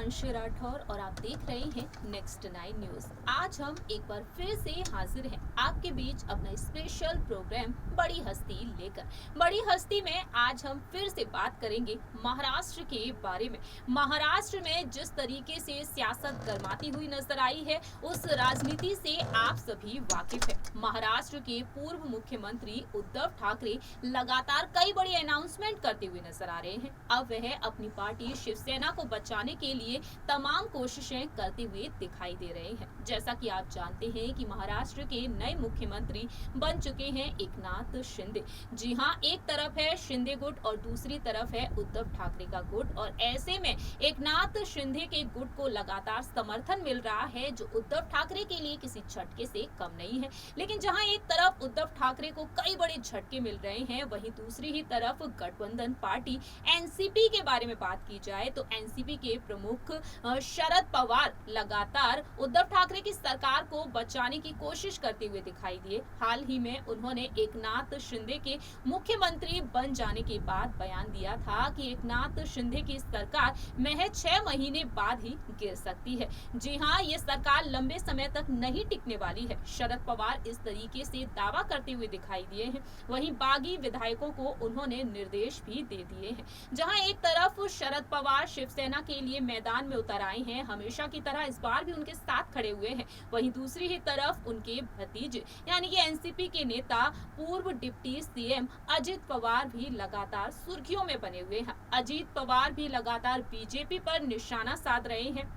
अंशी राठौर और आप देख रहे हैं नेक्स्ट 9 न्यूज। आज हम एक बार फिर से हाजिर हैं आपके बीच अपना स्पेशल प्रोग्राम बड़ी हस्ती लेकर। बड़ी हस्ती में आज हम फिर से बात करेंगे महाराष्ट्र के बारे में। महाराष्ट्र में जिस तरीके से सियासत गर्माती हुई नजर आई है, उस राजनीति से आप सभी वाकिफ है। महाराष्ट्र के पूर्व मुख्यमंत्री उद्धव ठाकरे लगातार कई बड़ी अनाउंसमेंट करते हुए नजर आ रहे हैं। अब वह अपनी पार्टी शिवसेना को बचाने के लिए तमाम कोशिशें करते हुए दिखाई दे रहे हैं। जैसा कि आप जानते हैं कि महाराष्ट्र के नए मुख्यमंत्री बन चुके हैं एकनाथ शिंदे। जी हां, एक तरफ है शिंदे गुट और दूसरी तरफ है उद्धव ठाकरे का गुट, और ऐसे में एकनाथ शिंदे के गुट को लगातार समर्थन मिल रहा है, जो उद्धव ठाकरे के लिए किसी झटके से कम नहीं है। लेकिन जहां एक तरफ उद्धव ठाकरे को कई बड़े झटके मिल रहे हैं, वहीं दूसरी ही तरफ गठबंधन पार्टी एनसीपी के बारे में बात की जाए तो एनसीपी के प्रमुख शरद पवार लगातार उद्धव ठाकरे की सरकार को बचाने की कोशिश करते हुए दिखाई दिए। हाल ही में उन्होंने एकनाथ शिंदे के मुख्यमंत्री बन जाने के बाद बयान दिया था कि एकनाथ शिंदे की सरकार महज 6 महीने बाद ही गिर सकती है। जी हां, ये सरकार लंबे समय तक नहीं टिकने वाली है। शरद पवार इस तरीके से दावा करते हुए दिखाई दिए हैं। वहीं बागी विधायकों को उन्होंने निर्देश भी दे दिए हैं। जहां एक तरफ शरद पवार शिवसेना के लिए मैदान में उतर आए हैं, हमेशा की तरह इस बार भी उनके साथ खड़े हुए हैं, वहीं दूसरी ही तरफ उनके भतीजे यानी कि एनसीपी के नेता पूर्व डिप्टी सीएम अजित पवार भी लगातार सुर्खियों में बने हुए हैं। अजित पवार भी लगातार बीजेपी पर निशाना साध रहे हैं।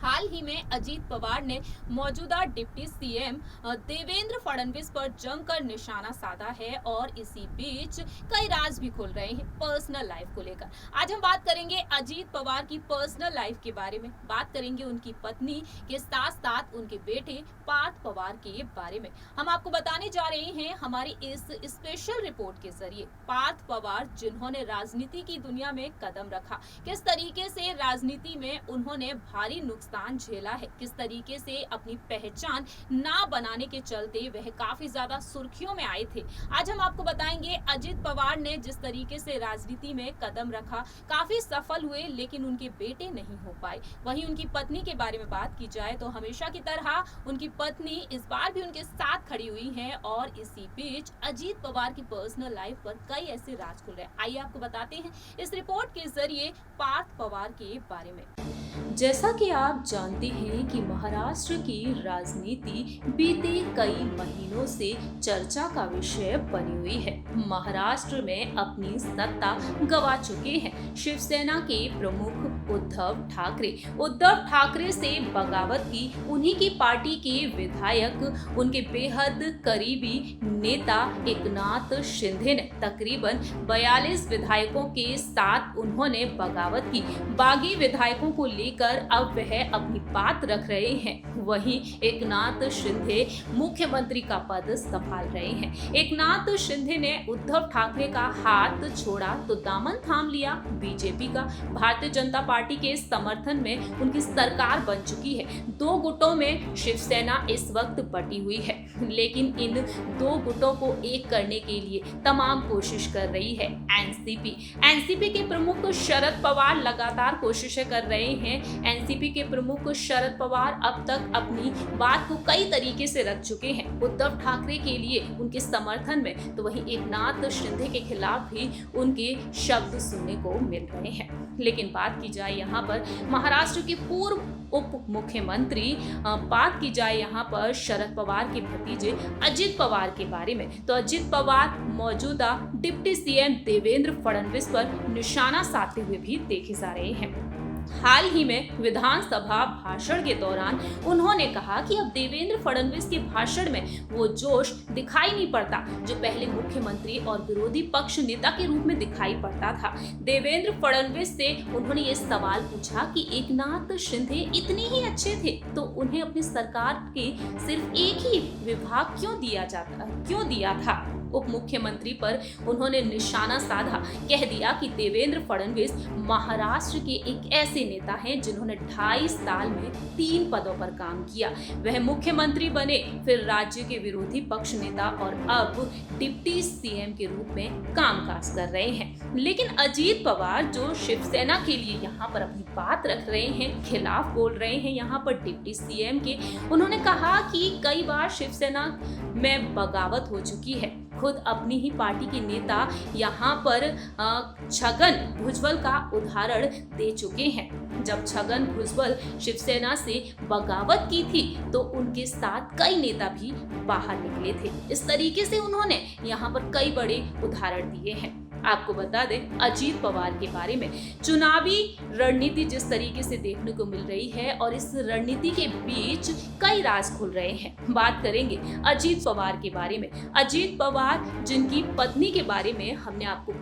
हाल ही में अजित पवार ने मौजूदा डिप्टी सीएम देवेंद्र फडणवीस पर जमकर निशाना साधा है, और इसी बीच कई राज भी खुल रहे हैं पर्सनल लाइफ को लेकर। आज हम बात करेंगे अजित पवार की पर्सनल लाइफ के बारे में, बात करेंगे उनकी पत्नी के साथ साथ उनके बेटे पार्थ पवार के बारे में। हम आपको बताने जा रहे हैं हमारी इस स्पेशल रिपोर्ट के जरिए पार्थ पवार जिन्होंने राजनीति की दुनिया में कदम रखा, किस तरीके से राजनीति में उन्होंने भारी नुकसान झेला है, किस तरीके से अपनी पहचान ना बनाने के चलते वह काफी ज्यादा सुर्खियों में आए थे। आज हम आपको बताएंगे अजित पवार ने जिस तरीके से राजनीति में कदम रखा, काफी सफल हुए, लेकिन उनके बेटे नहीं हो पाए। वहीं उनकी पत्नी के बारे में बात की जाए तो हमेशा की तरह उनकी पत्नी इस बार भी उनके साथ खड़ी हुई है, और इसी बीच अजित पवार की पर्सनल लाइफ पर कई ऐसे राज खुल रहे हैं। आइए आपको बताते हैं इस रिपोर्ट के जरिए पार्थ पवार के बारे में। जैसा कि आप जानते हैं कि महाराष्ट्र की राजनीति बीते कई महीनों से चर्चा का विषय बनी हुई है। महाराष्ट्र में अपनी सत्ता गंवा चुके हैं शिवसेना के प्रमुख उद्धव ठाकरे। उद्धव ठाकरे से बगावत की उन्हीं की पार्टी के विधायक, उनके बेहद करीबी नेता एकनाथ शिंदे ने तकरीबन 42 विधायकों के साथ उन्होंने बगावत की। बागी विधायकों को लेकर अब वह अपनी बात रख रहे हैं। वहीं एकनाथ शिंदे मुख्यमंत्री का पद संभाल रहे हैं। एकनाथ शिंदे ने उद्धव ठाकरे का हाथ छोड़ा तो दामन थाम लिया बीजेपी का। भारतीय जनता पार्टी के समर्थन में उनकी सरकार बन चुकी है। दो गुटों में शिवसेना इस वक्त बटी हुई है, लेकिन इन दो गुटों को एक करने के लिए तमाम कोशिश कर रही है एनसीपी के प्रमुख शरद पवार लगातार कोशिशें कर रहे हैं। एनसीपी के प्रमुख शरद पवार अब तक अपनी बात को कई तरीके से रख चुके हैं उद्धव ठाकरे के लिए उनके समर्थन में, तो वहीं एकनाथ शिंदे के खिलाफ भी उनके शब्द सुनने को मिल रहे हैं। लेकिन बात की जाए यहाँ पर महाराष्ट्र के पूर्व उप मुख्यमंत्री, बात की जाए यहाँ पर शरद पवार के भतीजे अजित पवार के बारे में, तो अजित पवार मौजूदा डिप्टी सीएम देवेंद्र फडणवीस पर निशाना साधते हुए भी देखे जा रहे हैं। हाल ही में विधानसभा भाषण के दौरान उन्होंने कहा कि अब देवेंद्र फडणवीस के भाषण में वो जोश दिखाई नहीं पड़ता जो पहले मुख्यमंत्री और विरोधी पक्ष नेता के रूप में दिखाई पड़ता था। देवेंद्र फडणवीस से उन्होंने ये सवाल पूछा कि एकनाथ शिंदे इतने ही अच्छे थे तो उन्हें अपनी सरकार के सिर्फ एक ही विभाग क्यों दिया था। उप मुख्यमंत्री पर उन्होंने निशाना साधा, कह दिया कि देवेंद्र फडणवीस महाराष्ट्र के एक ऐसे नेता हैं जिन्होंने 2.5 साल में 3 पदों पर काम किया। वह मुख्यमंत्री बने, फिर राज्य के विरोधी पक्ष नेता और अब डिप्टी सीएम के रूप में कामकाज कर रहे हैं। लेकिन अजीत पवार जो शिवसेना के लिए यहाँ पर अपनी बात रख रहे हैं, खिलाफ बोल रहे हैं यहाँ पर डिप्टी सीएम के, उन्होंने कहा कि कई बार शिवसेना में बगावत हो चुकी है। खुद अपनी ही पार्टी के नेता यहाँ पर छगन भुजबल का उदाहरण दे चुके हैं। जब छगन भुजबल शिवसेना से बगावत की थी तो उनके साथ कई नेता भी बाहर निकले थे। इस तरीके से उन्होंने यहाँ पर कई बड़े उदाहरण दिए हैं। आपको बता दें अजीत पवार के बारे में, चुनावी रणनीति जिस तरीके से देखने को मिल रही है और इस रणनीति के बीच कई राज खुल रहे हैं। बात करेंगे अजीत पवार के बारे में। अजीत पवार जिनकी पत्नी के बारे में हमने आपको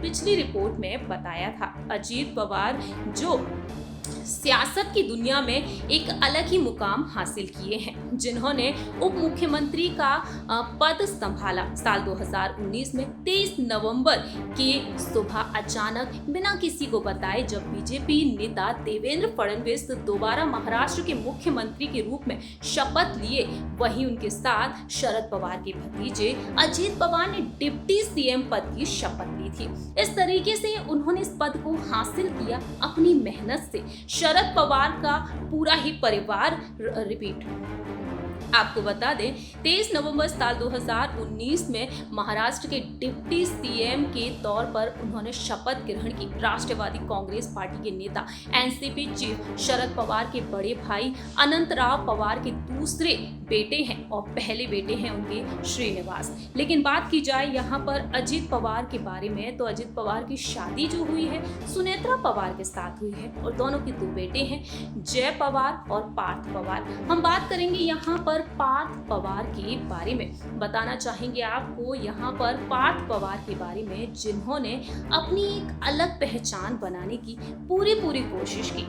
पिछली रिपोर्ट में बताया था। अजीत पवार जो सियासत की दुनिया में एक अलग ही मुकाम हासिल किए हैं, जिन्होंने उप मुख्यमंत्री का पद संभाला। साल 2019 में 23 नवंबर की सुबह अचानक बिना किसी को बताए जब बीजेपी नेता देवेंद्र फडणवीस दोबारा महाराष्ट्र के मुख्यमंत्री के रूप में शपथ लिए, वहीं उनके साथ शरद पवार के भतीजे अजीत पवार ने डिप्टी सीएम पद की शपथ ली थी। इस तरीके से उन्होंने इस पद को हासिल किया अपनी मेहनत से। शरद पवार का पूरा ही परिवार रिपीट। आपको बता दें 23 नवंबर साल 2019 में महाराष्ट्र के डिप्टी सीएम के तौर पर उन्होंने शपथ ग्रहण की। राष्ट्रवादी कांग्रेस पार्टी के नेता एनसीपी चीफ शरद पवार के बड़े भाई अनंतराव पवार के दूसरे बेटे हैं और पहले बेटे हैं उनके श्रीनिवास। लेकिन बात की जाए यहाँ पर अजीत पवार के बारे में तो अजीत पवार की शादी जो हुई है सुनेत्रा पवार के साथ हुई है और दोनों के 2 बेटे हैं, जय पवार और पार्थ पवार। हम बात करेंगे यहाँ पर पार्थ पवार के बारे में। बताना चाहेंगे आपको यहाँ पर पार्थ पवार के बारे में, जिन्होंने अपनी एक अलग पहचान बनाने की पूरी कोशिश की,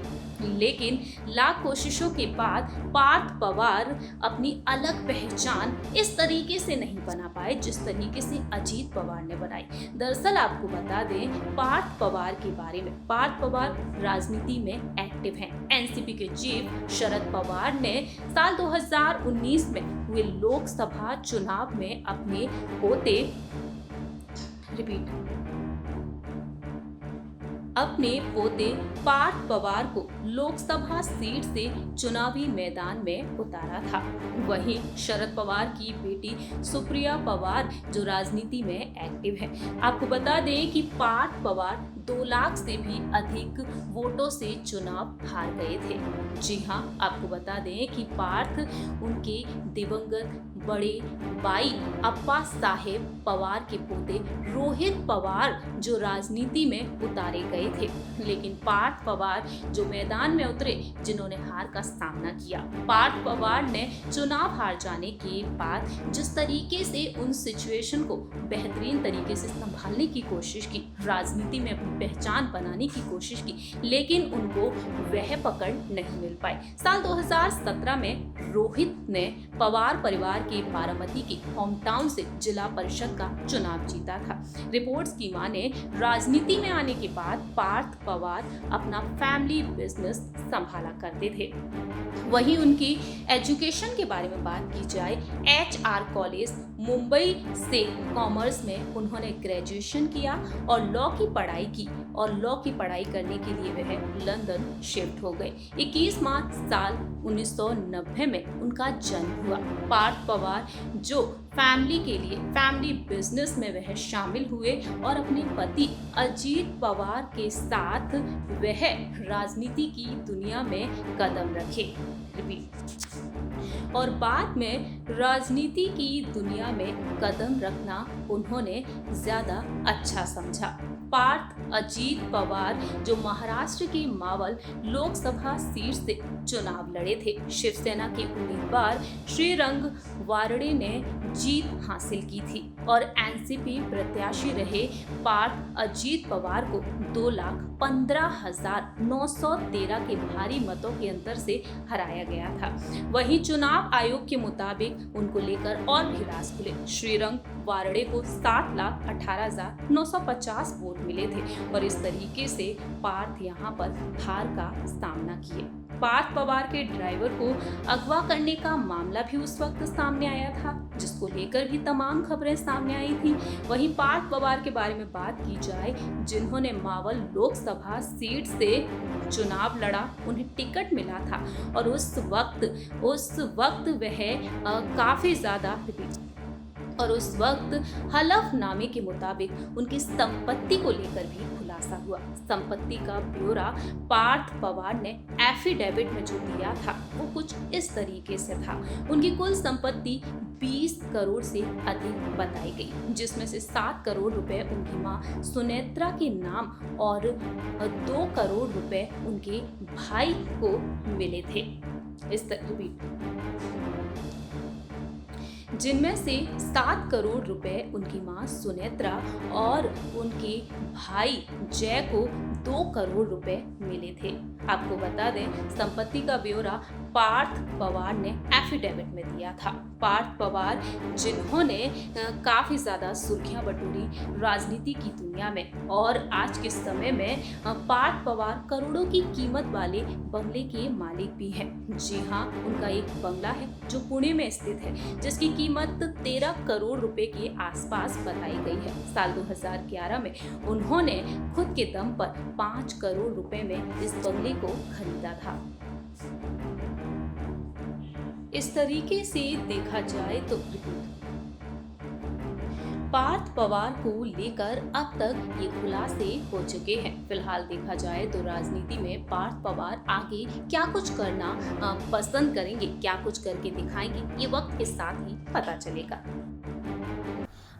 लेकिन लाख कोशिशों के बाद पार्थ पवार अपनी अलग पहचान इस तरीके से नहीं बना पाए जिस तरीके से अजीत पवार ने बनाई। दरअसल आपको बता दें पार्थ पवार के बारे में, पार्थ पवार राजनीति में एक्टिव हैं। एनसीपी के चीफ शरद पवार ने साल 2019 में हुए लोकसभा चुनाव में अपने पोते पार्थ पवार को लोकसभा सीट से चुनावी मैदान में उतारा था। वहीं शरद पवार की बेटी सुप्रिया पवार जो राजनीति में एक्टिव है। आपको बता दें कि पार्थ पवार 2 लाख से भी अधिक वोटों से चुनाव हार गए थे। जी हाँ, आपको बता दें कि पार्थ उनके दिवंगत बड़े भाई अप्पा साहेब पवार के पोते रोहित पवार जो राजनीति में उतारे गए थे। लेकिन पार्थ पवार जो मैदान में उतरे, जिन्होंने हार का सामना किया। पार्थ पवार ने चुनाव हार जाने के बाद जिस तरीके से उन सिचुएशन को बेहतरीन तरीके से संभालने की कोशिश की, राजनीति में अपनी पहचान बनाने की कोशिश की, लेकिन उनको वह पकड़ नहीं मिल पाई। साल 2017 में रोहित ने पवार परिवार के बारामती के होम टाउन से जिला परिषद का चुनाव जीता था। रिपोर्ट्स की माने राजनीति में आने के बाद पार्थ पवार अपना फैमिली बिजनेस संभाला करते थे। वहीं उनकी एजुकेशन के बारे में बात की जाए, HR कॉलेज मुंबई से कॉमर्स में उन्होंने ग्रेजुएशन किया और लॉ की पढ़ाई की और लॉ की पढ़ाई करने के लिए वह लंदन शिफ्ट हो गए। 21 मार्च साल 1990 में उनका जन्म हुआ। पार्थ पवार जो फैमिली बिजनेस में वह शामिल हुए और अपने पति अजीत पवार के साथ वह राजनीति की दुनिया में कदम रखे। और बाद में राजनीति की दुनिया में कदम रखना उन्होंने ज्यादा अच्छा समझा। पार्थ अजीत पवार जो महाराष्ट्र की मावल लोकसभा सीट से चुनाव लड़े थे। शिवसेना के उम्मीदवार श्रीरंग वारड़े ने जीत हासिल की थी और एनसीपी प्रत्याशी रहे पार्थ अजीत पवार को 2,15,913 के भारी मतों के अंतर से हराया गया था। वहीं चुनाव आयोग के मुताबिक उनको लेकर और भी राज खुले। श्रीरंग वारड़े को 7,18,950 वोट मिले थे और इस तरीके से पार्थ यहां पर हार का सामना किए। पार्थ पवार के ड्राइवर को अगवा करने का मामला भी उस वक्त सामने आया था, जिसको लेकर भी तमाम खबरें सामने आई थी। वहीं पार्थ पवार के बारे में बात की जाए, जिन्होंने मावल लोकसभा सीट से चुनाव लड़ा, उन्हें टिकट मिला था और उस वक्त वह काफी ज्यादा और उस वक्त हलफनामे के मुताबिक उनकी संपत्ति को लेकर भी खुलासा हुआ। संपत्ति का ब्यौरा पार्थ पवार ने एफिडेविट में जो दिया था वो कुछ इस तरीके से था। उनकी कुल संपत्ति 20 करोड़ से अधिक बताई गई, जिसमें से 7 करोड़ रुपए उनकी मां सुनेत्रा के नाम और 2 करोड़ रुपए उनके भाई को मिले थे। जिनमें से 7 करोड़ रुपए उनकी मां सुनेत्रा और उनके भाई जय को 2 करोड़ रुपए मिले थे। आपको बता दें, संपत्ति का ब्यौरा पार्थ पवार ने एफिडेविट में दिया था। पार्थ पवार जिन्होंने काफी ज्यादा सुर्खियां बटोरी राजनीति की दुनिया में, और आज के समय में पार्थ पवार करोड़ों की कीमत वाले बंगले के मालिक भी हैं। जी हाँ, उनका एक बंगला है जो पुणे में स्थित है, जिसकी कीमत 13 करोड़ रुपए के आसपास बताई गई है। साल 2011 में उन्होंने खुद के दम पर 5 करोड़ रुपए में इस बंगले को खरीदा था। इस तरीके से देखा जाए तो पार्थ पवार को लेकर अब तक ये खुलासे हो चुके हैं। फिलहाल देखा जाए तो राजनीति में पार्थ पवार आगे क्या कुछ करना पसंद करेंगे, क्या कुछ करके दिखाएंगे, ये वक्त के साथ ही पता चलेगा।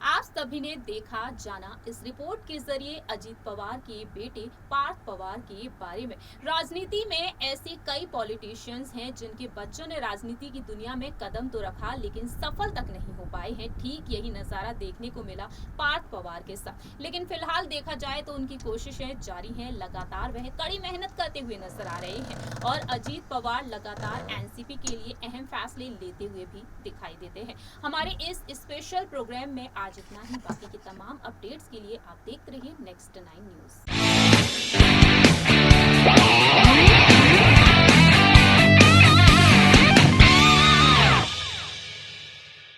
आप सभी ने देखा जाना इस रिपोर्ट के जरिए अजीत पवार के बेटे पार्थ पवार के बारे में। राजनीति में ऐसे कई पॉलिटिशियंस हैं जिनके बच्चों ने राजनीति की दुनिया में कदम तो रखा लेकिन सफल तक नहीं हो पाए हैं। ठीक यही नजारा देखने को मिला पार्थ पवार के साथ। लेकिन फिलहाल देखा जाए तो उनकी कोशिशें जारी हैं, लगातार वह कड़ी मेहनत करते हुए नजर आ रहे हैं और अजीत पवार लगातार एनसीपी के लिए अहम फैसले लेते हुए भी दिखाई देते हैं। हमारे इस स्पेशल प्रोग्राम में आज इतना ही। बाकी के तमाम अपडेट्स के लिए आप देखते रहिए नेक्स्ट 9 न्यूज।